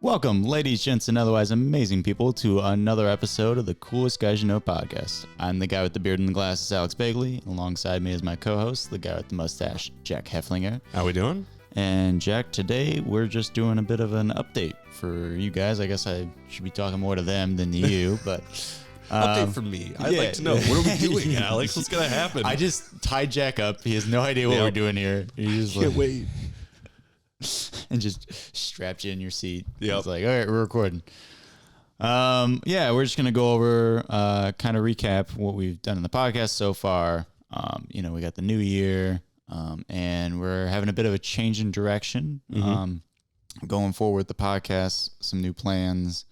Welcome, ladies, gents, and otherwise amazing people, to another episode of the Coolest Guys You Know podcast. I'm the guy with the beard and the glasses, Alex Bagley. Alongside me is my co-host, the guy with the mustache, Jack Hefflinger. How we doing? And Jack, today we're just doing a bit of an update for you guys. I guess I should be talking more to them than to you, but... Update for me. I'd like to know, what are we doing, Alex? What's going to happen? I just tied Jack up. He has no idea what we're doing here. He's just Can't wait. and just strapped you in your seat. Yep. It's like, all right, we're recording. Yeah, we're just gonna go over, kind of recap what we've done in the podcast so far. We got the new year, and we're having a bit of a change in direction. Going forward with the podcast, some new plans.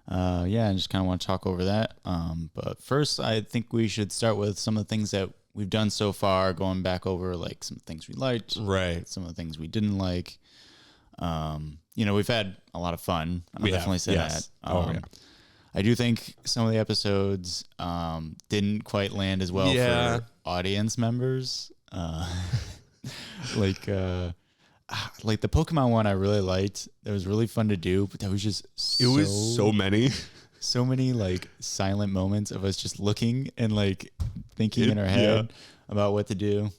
I just kind of want to talk over that. But first, I think we should start with some of the things that we've done so far, going back over like some things we liked, Right. some of the things we didn't like. We've had a lot of fun. I'll definitely say that. I do think some of the episodes didn't quite land as well for audience members. Like the Pokemon one I really liked. That was really fun to do, but that was just was so many. So many like silent moments of us just looking and like thinking in our head about what to do.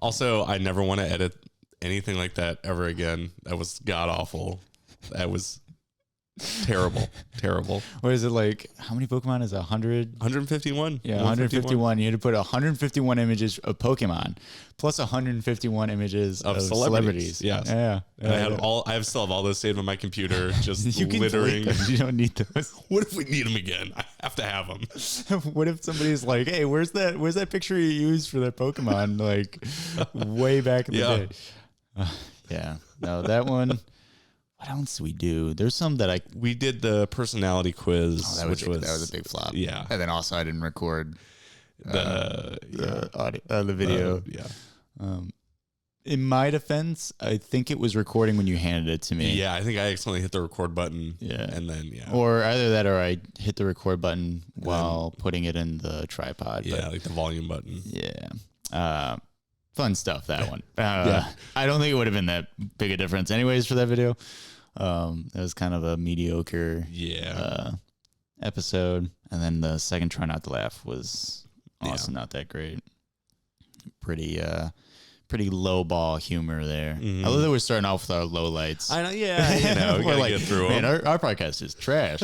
Also, I never want to edit anything like that ever again. That was god awful. That was terrible. Terrible. What is it like? How many Pokemon is 100? 151. Yeah, 151. You had to put 151 images of Pokemon plus 151 images of celebrities. Yes. Yeah. I still have all those saved on my computer, just You can littering. delete them. You don't need those. What if we need them again? I have to have them. What if somebody's like, "Hey, where's that picture you used for that Pokemon like way back in the day?" No, that one. What else did we do? There's some that we did the personality quiz, that was a big flop. Yeah, and then also I didn't record the audio, the video. In my defense, I think it was recording when you handed it to me. Yeah, I think I accidentally hit the record button. Yeah, and then or either that or I hit the record button while putting it in the tripod. Yeah, like the volume button. Yeah. Fun stuff, that one. I don't think it would have been that big a difference anyways for that video. It was kind of a mediocre episode. And then the second Try Not to Laugh was also not that great. Pretty low ball humor there. Mm-hmm. Although we're starting off with our low lights. I know, we gotta get through them. Man, our podcast is trash.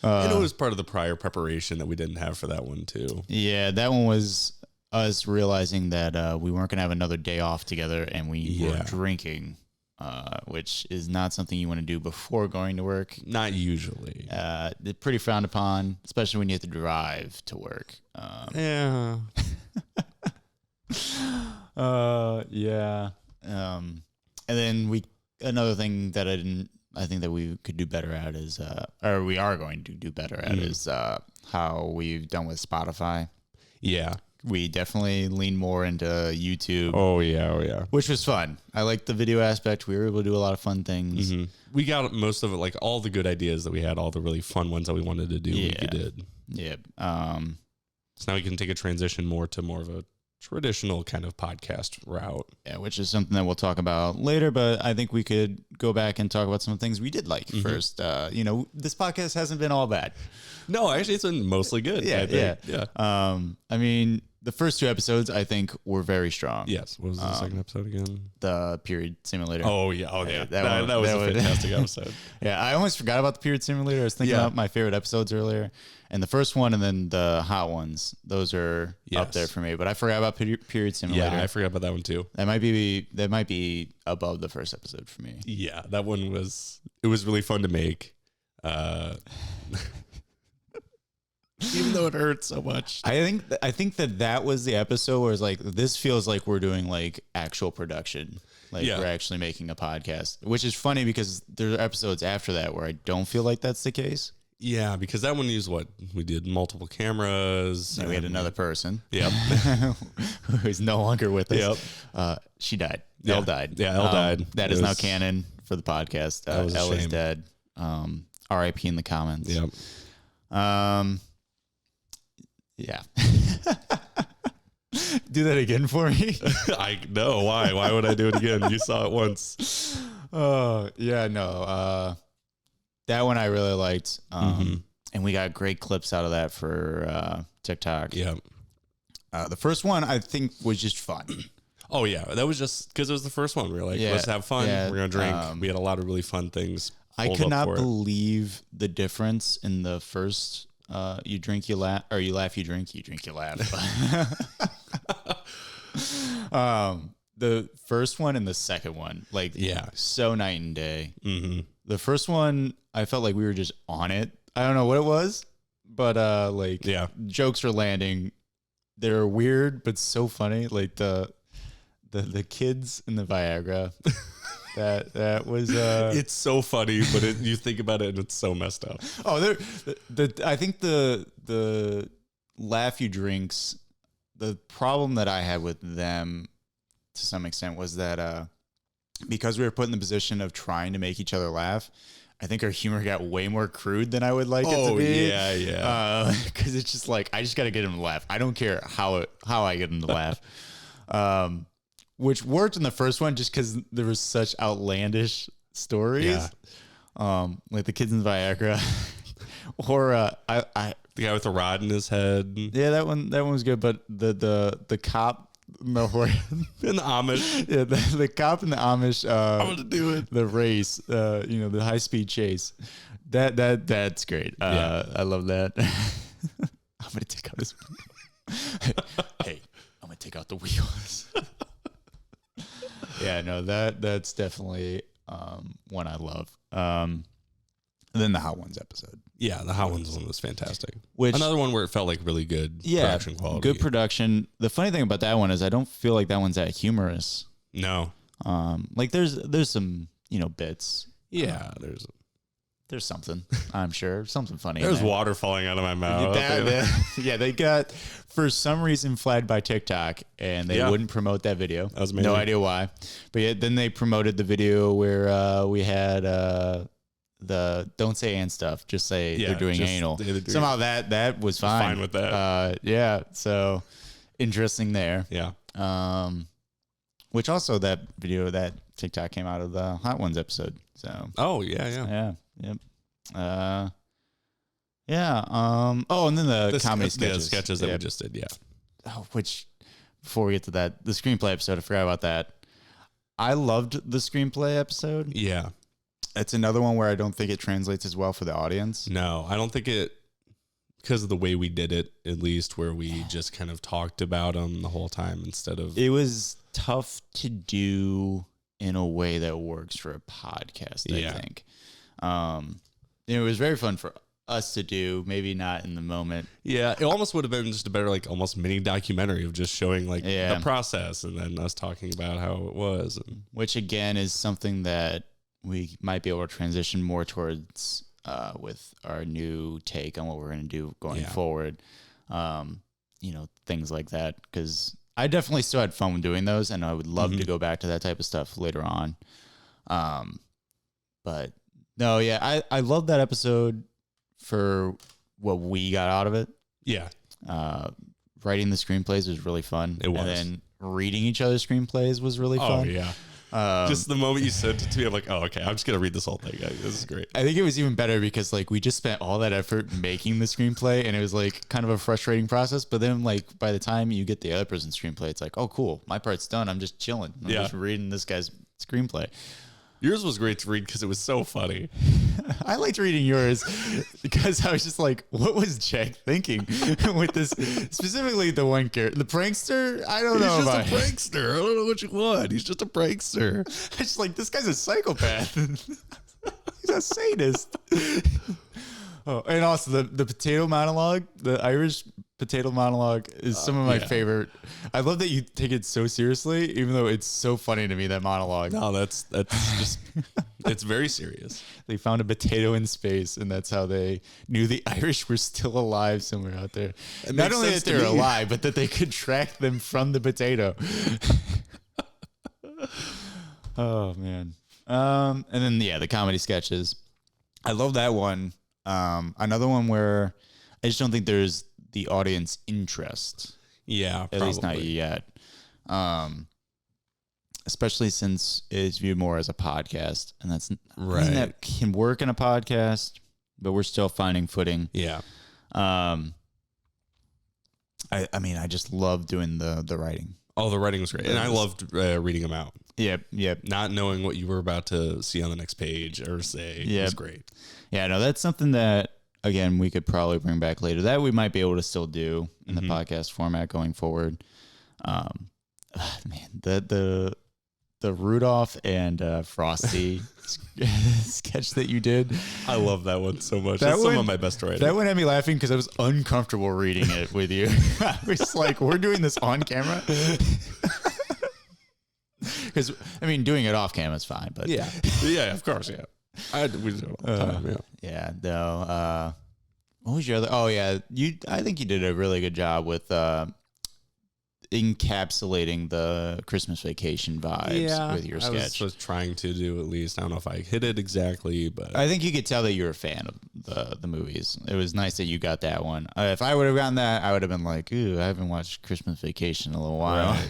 I know it was part of the prior preparation that we didn't have for that one too. Yeah, that one was us realizing that we weren't going to have another day off together, and we were drinking, which is not something you want to do before going to work. Not usually. It's pretty frowned upon, especially when you have to drive to work. Yeah. And then another thing that I think that we could do better at is, or we are going to do better at is how we've done with Spotify. Yeah. We definitely lean more into YouTube. Oh yeah. Which was fun. I liked the video aspect. We were able to do a lot of fun things. Mm-hmm. We got most of it, like all the good ideas that we had, all the really fun ones that we wanted to do, we did. Yeah. So now we can take a transition more of a traditional kind of podcast route. Yeah, which is something that we'll talk about later, but I think we could go back and talk about some things we did like first. This podcast hasn't been all bad. No, actually it's been mostly good. Yeah. I mean, the first two episodes I think were very strong. Yes. What was the second episode again? The Period Simulator. Oh yeah. Oh yeah. That was a fantastic episode. Yeah, I almost forgot about the Period Simulator. I was thinking about my favorite episodes earlier. And the first one and then the hot ones, those are up there for me. But I forgot about Period Simulator. Yeah, I forgot about that one too. That might be above the first episode for me. Yeah, that one was really fun to make. Even though it hurt so much. I think that was the episode where it's like, this feels like we're doing like actual production. Like we're actually making a podcast, which is funny because there are episodes after that where I don't feel like that's the case. Yeah, because that one used we did multiple cameras. And we had another person. Yep. Who is no longer with us. Yep. She died. Elle died. Yeah, Elle died. That is now canon for the podcast. Elle is dead. RIP in the comments. Yep. Yeah. Do that again for me. I know. Why would I do it again? You saw it once. Oh yeah, no. That one I really liked. And we got great clips out of that for TikTok. Yeah. The first one I think was just fun. Oh yeah, that was just because it was the first one. We were like, Yeah, let's have fun. yeah, We're gonna drink. We had a lot of really fun things. I pulled could up not for it. believe the difference in the first you drink, you laugh, or you laugh, you drink, you laugh. The first one and the second one, like, Yeah. so night and day. Mm-hmm. The first one, I felt like we were just on it. I don't know what it was, but like, Yeah. jokes were landing. They're weird, but so funny. Like the kids in the Viagra. that was It's so funny, but you think about it and it's so messed up. oh, I think the laugh you drinks. The problem that I had with them, to some extent, was that because we were put in the position of trying to make each other laugh, I think our humor got way more crude than I would like it to be. yeah. Because it's just like, I just got to get him to laugh. I don't care how I get him to laugh. Which worked in the first one just because there was such outlandish stories. Yeah. Like the kids in the Viagra. Or The guy with the rod in his head. yeah, that one was good. But the cop in the horse, And the Amish. yeah, the cop in the Amish, I'm gonna do it. the race, the high speed chase. That's great. Yeah. I love that. I'm gonna take out this. Hey, I'm gonna take out the wheels. Yeah, no, that's definitely one I love. And then the Hot Ones episode, Yeah, the Hot Ones one was fantastic. which Another one where it felt like really good production quality. good production. The funny thing about that one is I don't feel like that one's that humorous. No. Like there's some bits. Yeah, There's something, I'm sure, something funny. in there's there. water falling out of my mouth. Yeah, they got, for some reason, flagged by TikTok, and they Yeah. wouldn't promote that video. That was amazing. No idea why. But yeah, then they promoted the video where we had the don't say and stuff, just say Yeah, they're doing just anal. they're doing- Somehow that was fine. fine with that. Yeah, so interesting there. Yeah. Which also, that video, that TikTok came out of the Hot Ones episode. So Oh, yeah. yeah. Yep. Yeah. Oh, and then the comedy sketches. The sketches that Yeah. we just did. Yeah. Oh, which, before we get to that, the screenplay episode, I forgot about that. I loved the screenplay episode. Yeah. It's another one where I don't think it translates as well for the audience. No, I don't think it, because of the way we did it, at least, where we just kind of talked about them the whole time instead of. It was tough to do in a way that works for a podcast, I Yeah. think. It was very fun for us to do, maybe not in the moment. Yeah, it almost would have been just a better, like, almost mini documentary of just showing, like, Yeah. the process and then us talking about how it was. And Which again is something that we might be able to transition more towards with our new take on what we're going to do going Yeah. forward. Things like that, because I definitely still had fun with doing those, and I would love to go back to that type of stuff later on. But no, yeah, I love that episode for what we got out of it. yeah, Writing the screenplays was really fun. It was. And then reading each other's screenplays was really oh, fun. yeah. Um, Just the moment you sent it to me, I'm like, oh, okay, I'm just going to read this whole thing. This is great. I think it was even better because like we just spent all that effort making the screenplay, and it was like kind of a frustrating process. But then like by the time you get the other person's screenplay, it's like, oh cool, my part's done. I'm just chilling. I'm Yeah. just reading this guy's screenplay. Yours was great to read because it was so funny. I liked reading yours because I was just like, what was Jack thinking with this, specifically the one character, the prankster? I don't know He's about just a prankster. I don't know what you want. He's just a prankster. I just like, this guy's a psychopath. He's a sadist. Oh, and also the potato monologue, the Irish potato monologue is some of my yeah. favorite. I love that you take it so seriously, even though it's so funny to me, that monologue. No, that's just, it's very serious. They found a potato in space, and that's how they knew the Irish were still alive somewhere out there. It Not makes only sense that to they're me. alive, but that they could track them from the potato. Oh man. And then the comedy sketches. I love that one. Another one where I just don't think there's the audience interest, Yeah, at least not yet. especially since it's viewed more as a podcast, and that's Right. that can work in a podcast, but we're still finding footing. Yeah. I mean, I just love doing the writing. Oh, the writing was great. And I loved reading them out. Yep. Not knowing what you were about to see on the next page or say was great. Yeah, no, that's something that, again, we could probably bring back later. That we might be able to still do in the podcast format going forward. Man, the Rudolph and Frosty sketch that you did. I love that one so much. That That's some one- of my best writing. That one had me laughing because I was uncomfortable reading it with you. I was like, we're doing this on camera? Because, I mean, doing it off camera is fine. But yeah, of course, yeah. We do it all the time, yeah. Yeah, no. What was your other? Oh, yeah. I think you did a really good job with encapsulating the Christmas Vacation vibes with your sketch. I was trying to do at least. I don't know if I hit it exactly, but I think you could tell that you're a fan of the movies. It was nice that you got that one. If I would have gotten that, I would have been like, ooh, I haven't watched Christmas Vacation in a little while. Right.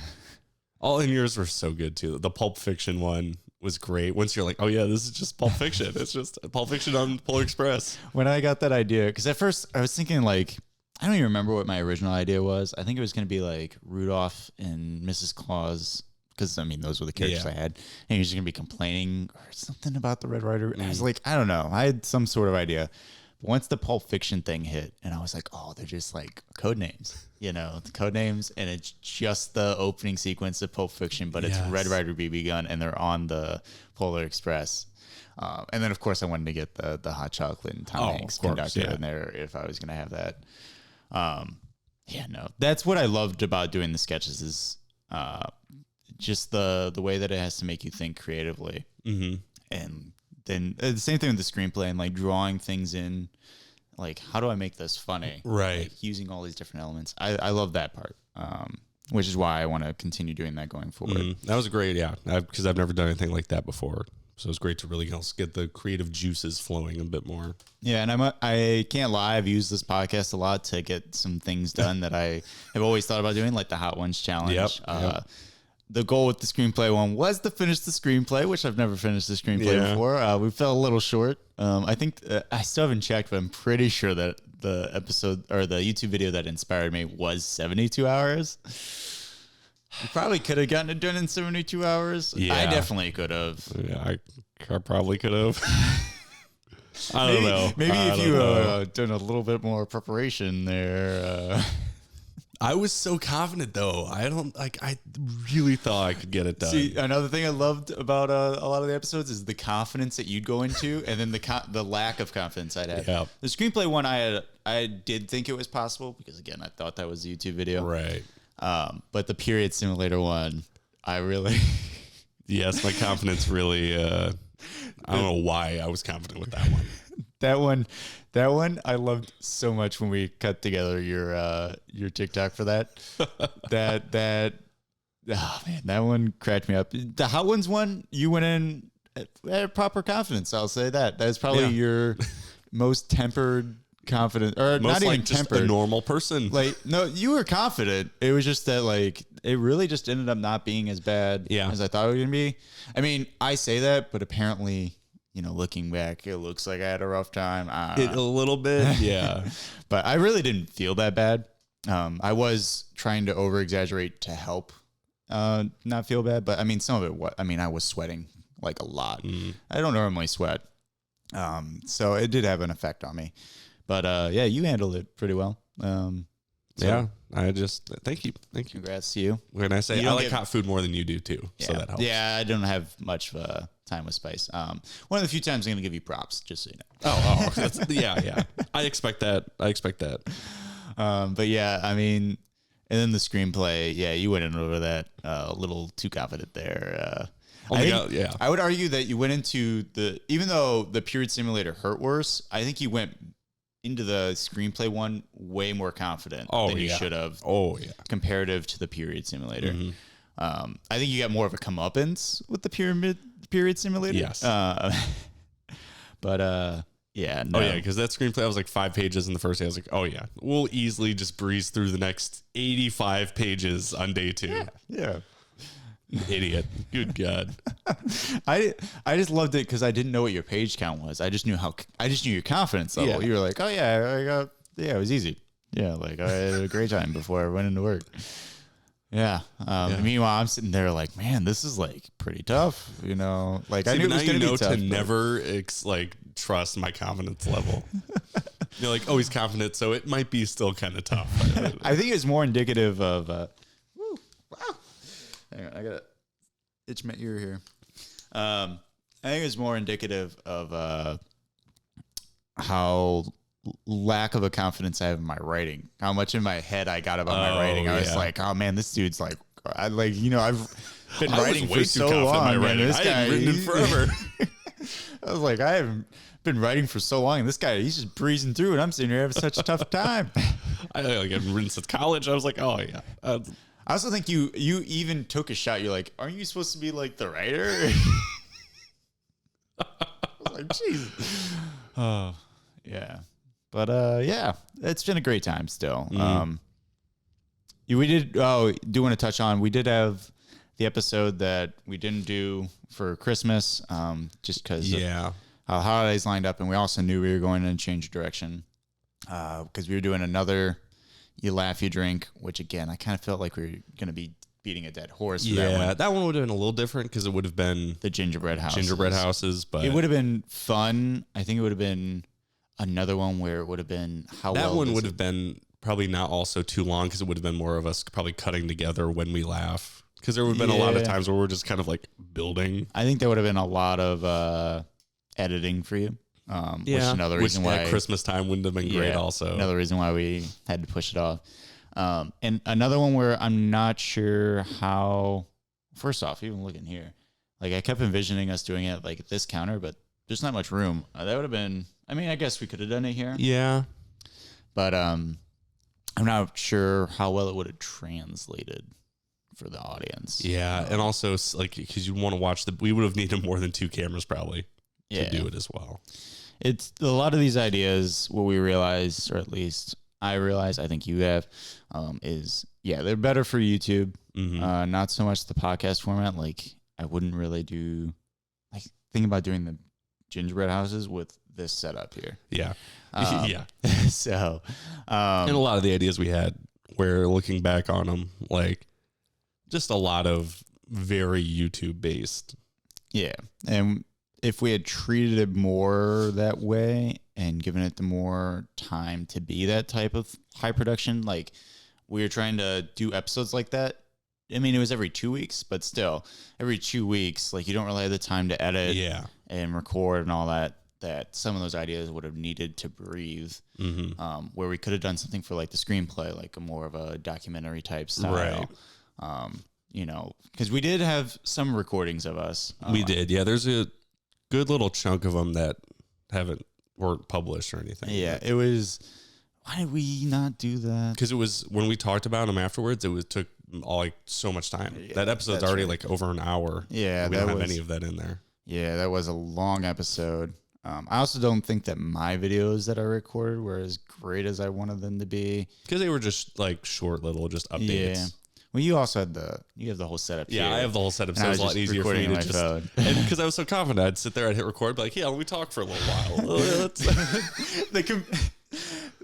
All in yours were so good too. The Pulp Fiction one was great. Once you're like, oh yeah, this is just Pulp Fiction. It's just Pulp Fiction on Polar Express. When I got that idea, because at first I was thinking like, I don't even remember what my original idea was. I think it was going to be like Rudolph and Mrs. Claus, because I mean those were the characters I had, and he was going to be complaining or something about the Red Rider. I was like, I don't know. I had some sort of idea. But once the Pulp Fiction thing hit, and I was like, oh, they're just like code names, the code names, and it's just the opening sequence of Pulp Fiction, but it's Red Rider BB gun, and they're on the Polar Express. And then of course I wanted to get the hot chocolate and Tom Hanks conductor in there if I was going to have that. That's what I loved about doing the sketches is just the way that it has to make you think creatively. Mm-hmm. And then the same thing with the screenplay and like drawing things in, like how do I make this funny? Right. Like, using all these different elements. I love that part, which is why I want to continue doing that going forward. That was great, yeah, because I've never done anything like that before. So it's great to really get the creative juices flowing a bit more. Yeah, and I can't lie, I've used this podcast a lot to get some things done that I have always thought about doing, like the Hot Ones Challenge. Yep. The goal with the screenplay one was to finish the screenplay, which I've never finished the screenplay before. We fell a little short. I think I still haven't checked, but I'm pretty sure that the episode or the YouTube video that inspired me was 72 hours. You probably could have gotten it done in 72 hours. Yeah. I definitely could have. Yeah, I probably could have. I don't know. Maybe if you done a little bit more preparation there. I was so confident though. I really thought I could get it done. See, another thing I loved about a lot of the episodes is the confidence that you'd go into, and then the lack of confidence I'd have. Yeah. The screenplay one, I did think it was possible because again, I thought that was the YouTube video. Right. But the period simulator one, I really. Yes, my confidence really. I don't know why I was confident with that one. That one I loved so much when we cut together your TikTok for that. that that one cracked me up. The Hot Ones one, you went in at proper confidence. I'll say that. That's probably your most tempered confidence, or Most not even just tempered. a normal person. Like, no, you were confident. It was just that, like, it really just ended up not being as bad as I thought it was going to be. I mean, I say that, but apparently, looking back, it looks like I had a rough time. A little bit, yeah. But I really didn't feel that bad. I was trying to over-exaggerate to help not feel bad, but I mean, some of it, I was sweating like a lot. I don't normally sweat. So it did have an effect on me. But you handled it pretty well. Yeah, I just thank you. Congrats to you. When I say I like hot food more than you do too, so that helps. Yeah, I don't have much time with spice. One of the few times I'm going to give you props, just so you know. Oh, yeah. I expect that. But yeah, I mean, and then the screenplay. Yeah, you went in over that a little too confident there. I would argue that you went into even though the period simulator hurt worse, I think you went into the screenplay one way more confident than you should have. Oh yeah, comparative to the period simulator. Mm-hmm. I think you got more of a comeuppance with the period simulator. Yes. But yeah. No. Oh yeah, because that screenplay was like 5 pages in the first day. I was like, oh yeah, we'll easily just breeze through the next 85 pages on day 2. Yeah. Idiot. Good God. I just loved it because I didn't know what your page count was. I just knew your confidence level. Yeah. You were like, oh yeah, it was easy. Yeah, like I had a great time before I went into work. Yeah. Meanwhile, I'm sitting there like, man, this is like pretty tough. You know, like I knew it was going to be tough. To never trust my confidence level. You're like, oh, he's confident, so it might be still kind of tough. I think it's more indicative of. Wow. Hang on, I got itch my ear here. I think it's more indicative of how lack of a confidence I have in my writing. How much in my head I got about my writing. I was like, oh man, this dude's like, I've been writing for so long. Man, this guy, I hadn't written in forever. I was like, I haven't been writing for so long. And this guy, he's just breezing through, and I'm sitting here having such a tough time. I haven't written since college. I was like, oh yeah. I also think you even took a shot. You're like, aren't you supposed to be like the writer? I was like, Jesus. Oh, yeah. But yeah, it's been a great time still. We did do want to touch on, we did have the episode that we didn't do for Christmas, just because how holidays lined up, and we also knew we were going in a change of direction, because we were doing another You Laugh, You Drink, which again, I kind of felt like we were going to be beating a dead horse. For that one would have been a little different because it would have been the gingerbread houses. But it would have been fun. I think it would have been another one where it would have been would have been probably not also too long, because it would have been more of us probably cutting together when we laugh, because there would have been a lot of times where we're just kind of like building. I think there would have been a lot of editing for you. Which is another reason why at Christmas time wouldn't have been great. Also, another reason why we had to push it off. And another one where I'm not sure how. First off, even looking here, like I kept envisioning us doing it like at this counter, but there's not much room. That would have been. I mean, I guess we could have done it here. Yeah, but I'm not sure how well it would have translated for the audience. Yeah, and also like because you want to watch we would have needed more than 2 cameras probably to do it as well. It's a lot of these ideas. What we realized, or at least I realized, I think you have, is they're better for YouTube. Mm-hmm. Not so much the podcast format. Like I wouldn't really think about doing the gingerbread houses with this setup here. Yeah. So, and a lot of the ideas we had, where looking back on them, like just a lot of very YouTube based. Yeah. And if we had treated it more that way and given it the more time to be that type of high production, like we were trying to do episodes like that. I mean, it was every 2 weeks, but still every 2 weeks, like you don't really have the time to edit and record and all that some of those ideas would have needed to breathe, where we could have done something for like the screenplay, like a more of a documentary type style. Right. Because we did have some recordings of us. We did. Yeah. There's a good little chunk of them that weren't published or anything. Yeah. It was, why did we not do that? Because it was, when we talked about them afterwards, took like so much time. Yeah, that episode's already like over an hour. Yeah. We don't have any of that in there. Yeah. That was a long episode. I also don't think that my videos that I recorded were as great as I wanted them to be, because they were just like short little just updates. Yeah. Well, you also had you have the whole setup. Yeah, here. I have the whole setup, so it was a lot easier for me to just. And because I was so confident, I'd sit there, I'd hit record, be like, "Yeah, let me talk for a little while."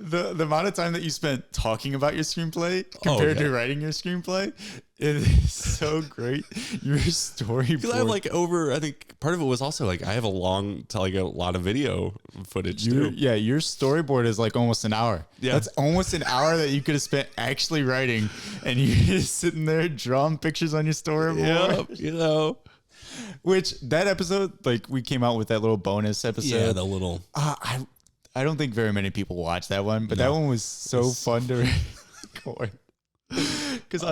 The amount of time that you spent talking about your screenplay compared to writing your screenplay, it is so great. Your storyboard. Because I have I think part of it was also like I have a lot of video footage too. Yeah, your storyboard is like almost an hour. Yeah, that's almost an hour that you could have spent actually writing, and you're just sitting there drawing pictures on your storyboard. Yeah, Which that episode, like we came out with that little bonus episode. Yeah, the little. I don't think very many people watched that one, but that one was so fun to record. Because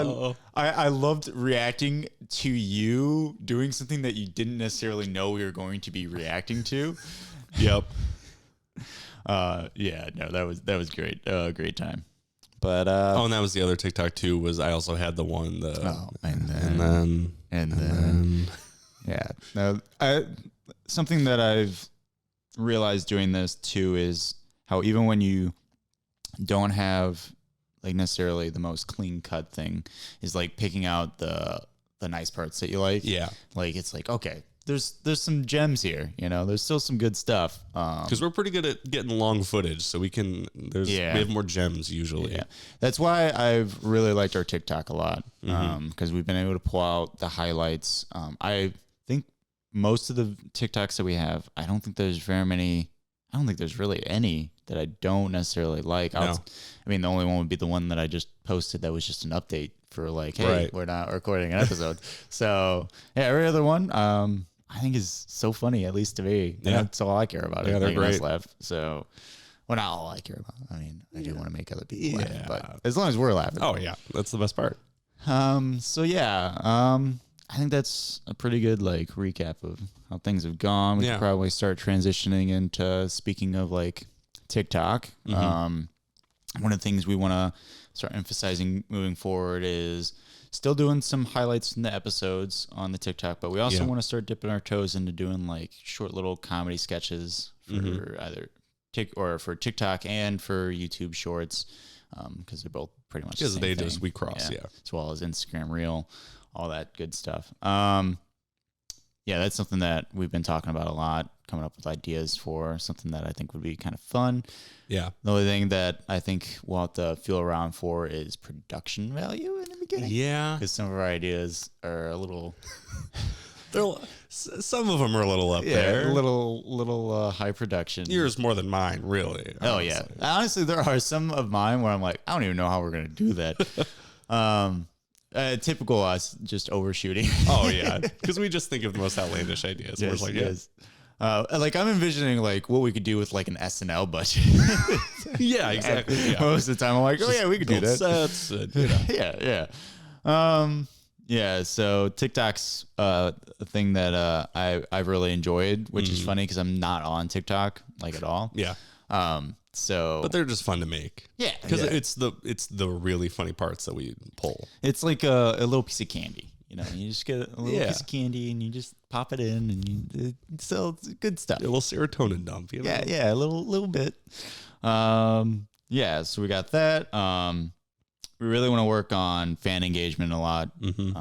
I loved reacting to you doing something that you didn't necessarily know we were going to be reacting to. Yep. That was great. Great time. But and that was the other TikTok too. Was I also had the one and then yeah. Now something that I've realized doing this too is how even when you don't have like necessarily the most clean cut thing, is like picking out the the nice parts that you like. Yeah. Like it's like, okay, there's some gems here, you know, there's still some good stuff. Because we're pretty good at getting long footage, so we have more gems usually. Yeah, that's why I've really liked our TikTok a lot, because we've been able to pull out the highlights. I think most of the TikToks that we have, I don't think there's really any that I don't necessarily like. No. I mean, the only one would be the one that I just posted that was just an update for like, hey, Right. we're not recording an episode. So yeah, every other one, I think is so funny, at least to me. Yeah. That's all I care about. Yeah, is they're making us great. laugh. So, well, not all I care about. I mean, I do want to make other people laugh, Yeah. but as long as we're laughing. Oh yeah, that's the best part. So yeah, I think that's a pretty good like recap of how things have gone. We Yeah. could probably start transitioning into speaking of like TikTok. One of the things we want to start emphasizing moving forward is still doing some highlights from the episodes on the TikTok, but we also want to start dipping our toes into doing like short little comedy sketches for either for TikTok and for YouTube Shorts, because they're both pretty much the Because same they thing. just we cross, yeah. As well as Instagram Reel, all that good stuff. Yeah, that's something that we've been talking about a lot, coming up with ideas for something that I think would be kind of fun. Yeah. The only thing that I think we'll have to feel around for is production value in the beginning. Yeah. Because some of our ideas are a little, Some of them are a little up there. a little high production. Yours more than mine, really. Oh yeah. Honestly, there are some of mine where I'm like, I don't even know how we're gonna do that. Typical us just overshooting. Oh yeah, because we just think of the most outlandish ideas. We're just like, like I'm envisioning like what we could do with like an SNL budget. yeah, exactly. Yeah. Most of the time, I'm like, oh yeah, we could do that. Sets, you know. Yeah. So TikTok's a thing that I've really enjoyed, which is funny because I'm not on TikTok like at all. Yeah. So But they're just fun to make. Yeah, Because yeah. it's the really funny parts that we pull. it's like a little piece of candy. You know, you just get a little Yeah. piece of candy and you just pop it in, and it's good stuff. A little serotonin dump. You know? Yeah, a little bit. Yeah, so we got that. We really want to work on fan engagement a lot. You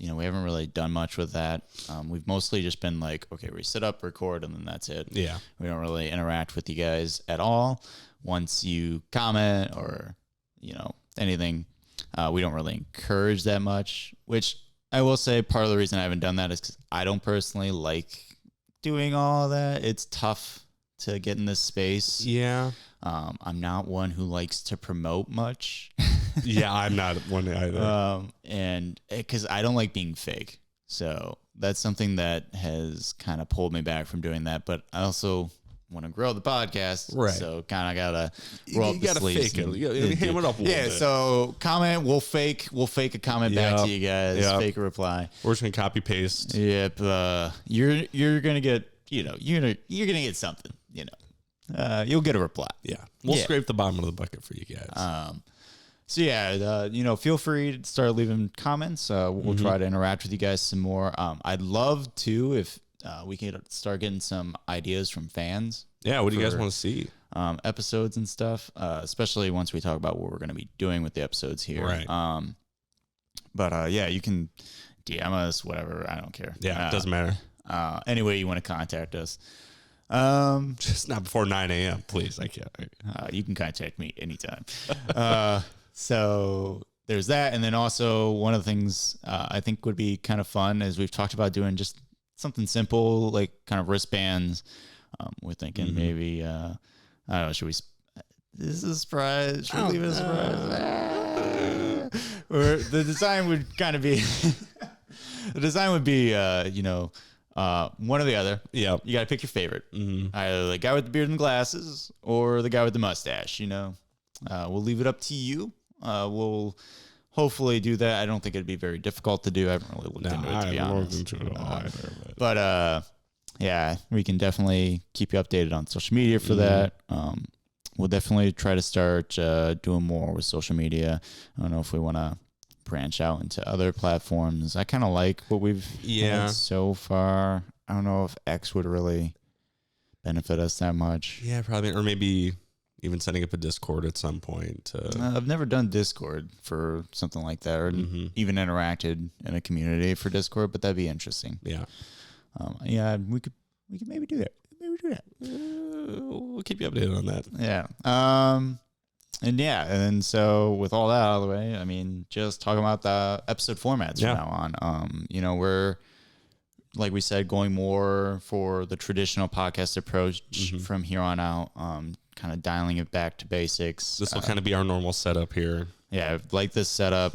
know, we haven't really done much with that. We've mostly just been like, okay, we sit up, record, and then that's it. Yeah. We don't really interact with you guys at all. Once you comment or, you know, anything, we don't really encourage that much, which I will say part of the reason I haven't done that is because I don't personally like doing all of that. It's tough to get in this space. Yeah. I'm not one who likes to promote much. Yeah, I'm not one either. And because I don't like being fake. So that's something that has kind of pulled me back from doing that. But I also want to grow the podcast. Right. So kind of got to roll up you the gotta sleeves. fake it. and- You gotta ham it up a little Yeah, bit. so comment, we'll fake a comment back to you guys, Yep. fake a reply. We're just gonna copy paste. Yep, you're gonna get, you know, you're gonna get something, you know. You'll get a reply. Yeah. We'll Yeah. scrape the bottom of the bucket for you guys. So yeah, you know, feel free to start leaving comments. We'll try to interact with you guys some more. I'd love to if we could start getting some ideas from fans. Yeah, what do you guys for- want to see? Episodes and stuff, especially once we talk about what we're going to be doing with the episodes here. Right. But yeah, you can DM us, whatever. I don't care. Yeah, it doesn't matter. Any way you want to contact us. Just not before 9 a.m., please. I can't. You can contact me anytime. So there's that. And then also one of the things I think would be kind of fun is we've talked about doing just something simple, like kind of wristbands. We're thinking maybe, I don't know, should we, this is a surprise. Should we leave it a surprise? Or the design would kind of be, the design would be, you know, one or the other. Yeah. You got to pick your favorite. Either the guy with the beard and the glasses or the guy with the mustache, you know. We'll leave it up to you. We'll hopefully do that. I don't think it'd be very difficult to do. I haven't really looked into it, to be honest. But yeah, we can definitely keep you updated on social media for that. We'll definitely try to start doing more with social media. I don't know if we want to branch out into other platforms. I kind of like what we've had so far. I don't know if X would really benefit us that much. Yeah, probably. Or maybe even setting up a Discord at some point. I've never done Discord for something like that, or even interacted in a community for Discord, but that'd be interesting. Yeah. Yeah, we could maybe do that. Maybe do that. We'll keep you updated on that. Yeah. And so with all that out of the way, I mean, just talking about the episode formats from now on. We're, like we said, going more for the traditional podcast approach from here on out. Kind of dialing it back to basics. This will kind of be our normal setup here. Yeah, like this setup.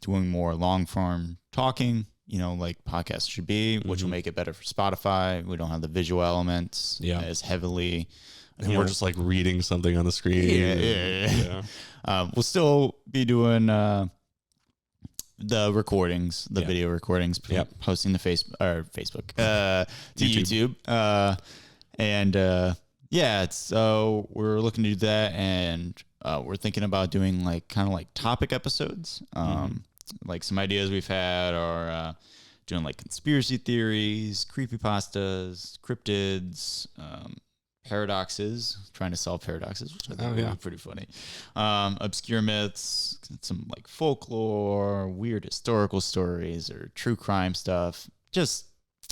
Doing more long form talking. Like podcasts should be, which will make it better for Spotify. We don't have the visual elements as heavily. And we're just like reading something on the screen. Yeah. We'll still be doing the recordings, the video recordings, posting to Facebook, to YouTube. So we're looking to do that, and we're thinking about doing like kind of like topic episodes. Like some ideas we've had are doing like conspiracy theories, creepypastas, cryptids, paradoxes, trying to solve paradoxes, which I think would be pretty funny. Obscure myths, some like folklore, weird historical stories, or true crime stuff. Just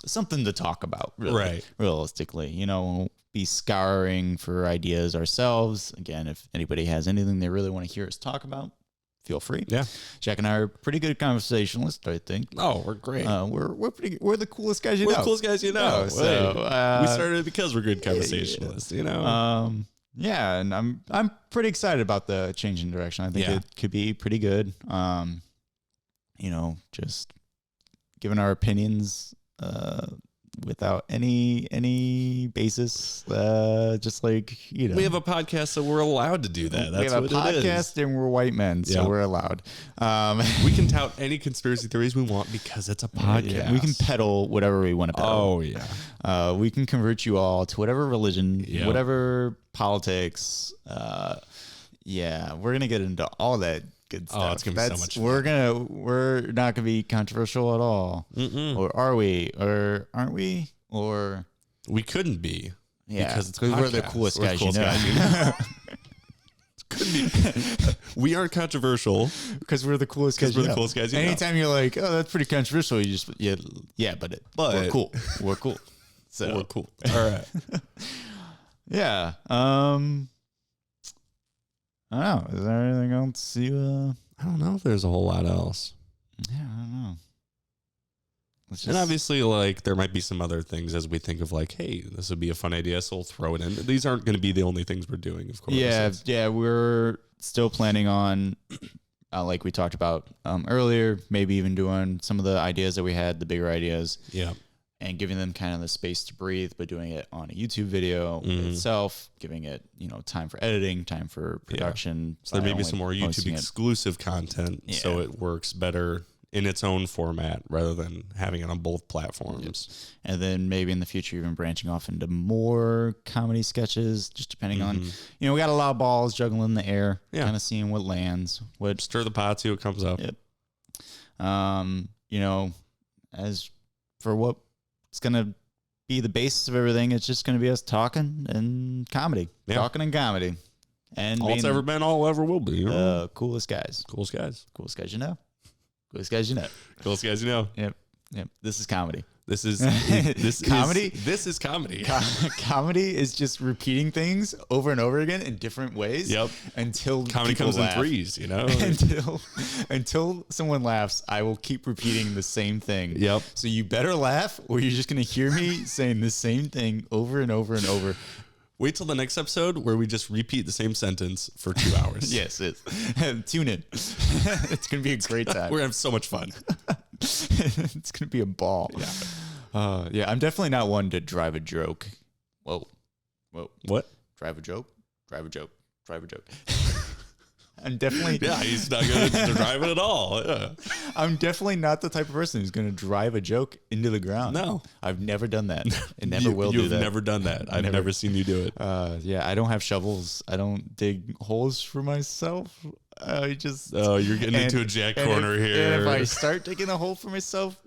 something to talk about, really, right? Realistically, we'll be scouring for ideas ourselves. Again, if anybody has anything they really want to hear us talk about, feel free. Yeah. Jack and I are pretty good conversationalists, I think. Oh, we're great. We're the coolest guys you know. We're the coolest guys you know. So we started because we're good conversationalists, and I'm pretty excited about the change in direction. I think it could be pretty good. Just giving our opinions without any basis, just like we have a podcast, so we're allowed to do that. That's we have what a podcast, it is. and we're white men, so we're allowed. We can tout any conspiracy theories we want because it's a podcast. Yeah, we can peddle whatever we want to peddle. Oh yeah, we can convert you all to whatever religion, whatever politics. We're gonna get into all that good stuff. Oh, it's gonna be so much fun. We're not gonna be controversial at all. Or are we? Or aren't we? Or we couldn't be. Yeah, because it's we're the coolest guys you know. We aren't controversial because we're the coolest guys. We're the coolest guys. Anytime you're like, oh, that's pretty controversial, you just but we're cool. We're cool. So we're cool. All right. Yeah. I don't know. Is there anything else you? I don't know if there's a whole lot else. Yeah, I don't know. And obviously, like, there might be some other things as we think of, like, hey, this would be a fun idea, so we'll throw it in. These aren't going to be the only things we're doing, of course. Yeah, we're still planning on, like we talked about earlier, maybe even doing some of the ideas that we had, the bigger ideas. Yeah. And giving them kind of the space to breathe, but doing it on a YouTube video itself, giving it, time for editing, time for production. So there may be some more YouTube exclusive content, so it works better in its own format rather than having it on both platforms. And then maybe in the future, even branching off into more comedy sketches, just depending on, we got a lot of balls juggling in the air, kind of seeing what lands, what stir the pot, see what comes up. Yep. As for what it's going to be the basis of everything, it's just going to be us talking and comedy. Yeah. Talking and comedy. And all it's ever been, all ever will be. Coolest guys. Coolest guys. Coolest guys you know. Coolest guys you know. Coolest guys you know. Yep. This is comedy. This is comedy. This is comedy. Comedy is just repeating things over and over again in different ways. Yep. Until comedy comes in threes, until someone laughs, I will keep repeating the same thing. Yep. So you better laugh, or you're just gonna hear me saying the same thing over and over and over. Wait till the next episode where we just repeat the same sentence for 2 hours. Yes, tune in. It's gonna be a great time. We're gonna have so much fun. It's gonna be a ball. Yeah. I'm definitely not one to drive a joke. Whoa. What? Drive a joke. I'm definitely he's not gonna drive it at all. Yeah. I'm definitely not the type of person who's gonna drive a joke into the ground. No, I've never done that. And never will do that. You've never done that. I've never seen you do it. I don't have shovels. I don't dig holes for myself. I just you're getting into a jack corner here. And if I start digging a hole for myself,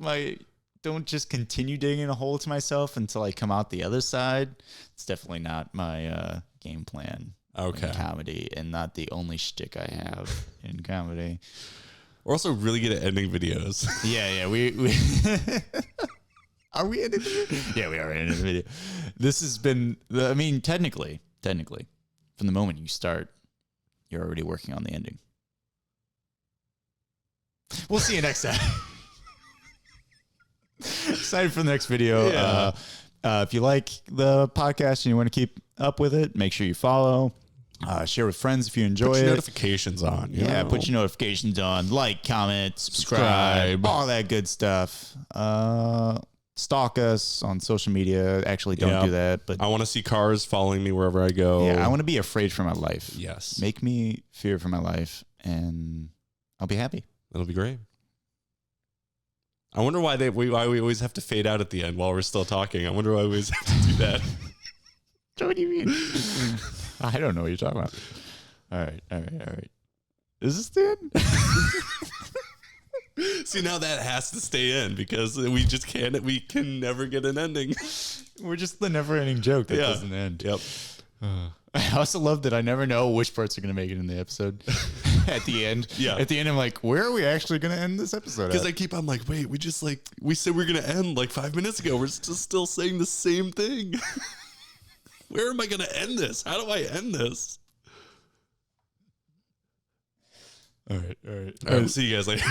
don't just continue digging a hole to myself until I come out the other side. It's definitely not my game plan. Okay. in comedy, and not the only shtick I have in comedy. We're also really good at ending videos. Yeah, we are we ending the video? Yeah, we are ending the video. This has been, I mean, technically, from the moment you start, you're already working on the ending. We'll see you next time. Excited for the next video. Yeah. If you like the podcast and you want to keep up with it, make sure you follow. Share with friends if you enjoy Put it. your notifications on. you Yeah, know? put your notifications on. Like, comment, subscribe, all that good stuff. Stalk us on social media. Actually, don't do that. But I want to see cars following me wherever I go. yeah, I want to be afraid for my life. Yes. Make me fear for my life, and I'll be happy. That'll be great. I wonder why we always have to fade out at the end while we're still talking. I wonder why we always have to do that. What do you mean? I don't know what you're talking about. All right. Is this the end? See, now that has to stay in because we can never get an ending. We're just the never-ending joke that doesn't end. Yep. I also love that I never know which parts are going to make it in the episode at the end. Yeah. At the end, I'm like, where are we actually going to end this episode Because at? I'm like, wait, we said we are going to end like 5 minutes ago. We're just still saying the same thing. Where am I going to end this? How do I end this? All right. All right, we'll see you guys later.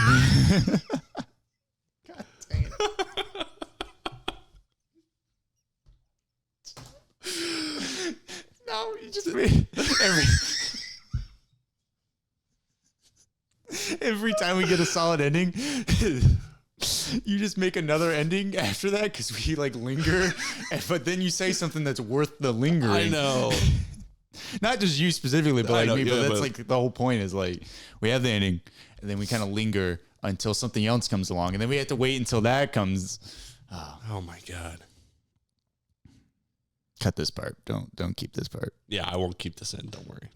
God dang it. No, you just made every time we get a solid ending, you just make another ending after that because we like linger, but then you say something that's worth the lingering. I know. Not just you specifically, but I like know, me. But yeah, that's but- like the whole point is like we have the ending, and then we kind of linger until something else comes along, and then we have to wait until that comes. Oh my God. Cut this part. Don't keep this part. Yeah, I won't keep this in. Don't worry.